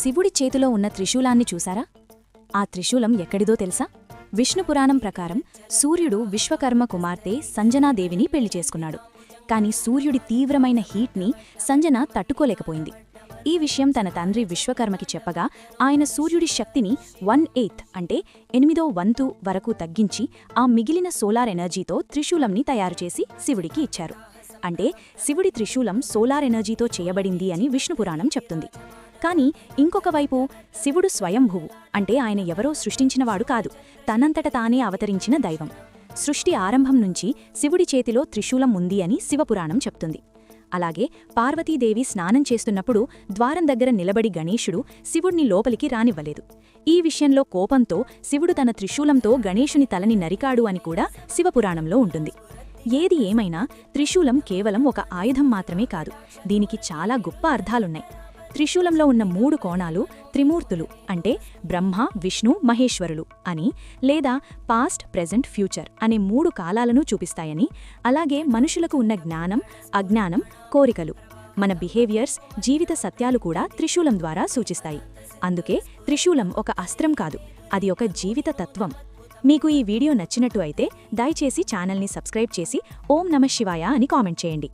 శివుడి చేతిలో ఉన్న త్రిశూలాన్ని చూసారా? ఆ త్రిశూలం ఎక్కడిదో తెలుసా? విష్ణుపురాణం ప్రకారం సూర్యుడు విశ్వకర్మ కుమార్తె సంజనాదేవిని పెళ్లి చేసుకున్నాడు. కాని సూర్యుడి తీవ్రమైన హీట్ని సంజన తట్టుకోలేకపోయింది. ఈ విషయం తన తండ్రి విశ్వకర్మకి చెప్పగా ఆయన సూర్యుడి శక్తిని 1/8 అంటే 8వ వంతు వరకు తగ్గించి ఆ మిగిలిన సోలార్ ఎనర్జీతో త్రిశూలంని తయారుచేసి శివుడికి ఇచ్చారు. అంటే శివుడి త్రిశూలం సోలార్ ఎనర్జీతో చేయబడింది అని విష్ణుపురాణం చెప్తుంది. కానీ ఇంకొక వైపు శివుడు స్వయంభువు, అంటే ఆయన ఎవరో సృష్టించినవాడు కాదు, తనంతట తానే అవతరించిన దైవం. సృష్టి ఆరంభం నుంచి శివుడి చేతిలో త్రిశూలం ఉంది అని శివపురాణం చెప్తుంది. అలాగే పార్వతీదేవి స్నానం చేస్తున్నప్పుడు ద్వారం దగ్గర నిలబడి గణేశుడు శివుణ్ణి లోపలికి రానివ్వలేదు. ఈ విషయంలో కోపంతో శివుడు తన త్రిశూలంతో గణేశుని తలని నరికాడు అని కూడా శివపురాణంలో ఉంటుంది. ఏది ఏమైనా త్రిశూలం కేవలం ఒక ఆయుధం మాత్రమే కాదు, దీనికి చాలా గొప్ప అర్థాలున్నాయి. త్రిశూలంలో ఉన్న 3 కోణాలు త్రిమూర్తులు, అంటే బ్రహ్మ, విష్ణు, మహేశ్వరులు అని, లేదా పాస్ట్, ప్రెజెంట్, ఫ్యూచర్ అనే 3 కాలాలను చూపిస్తాయని, అలాగే మనుషులకు ఉన్న జ్ఞానం, అజ్ఞానం, కోరికలు, మన బిహేవియర్స్, జీవిత సత్యాలు కూడా త్రిశూలం ద్వారా సూచిస్తాయి. అందుకే త్రిశూలం ఒక అస్త్రం కాదు, అది ఒక జీవిత తత్వం. మీకు ఈ వీడియో నచ్చినట్టు అయితే దయచేసి ఛానల్ని సబ్స్క్రైబ్ చేసి ఓం నమః శివాయ అని కామెంట్ చేయండి.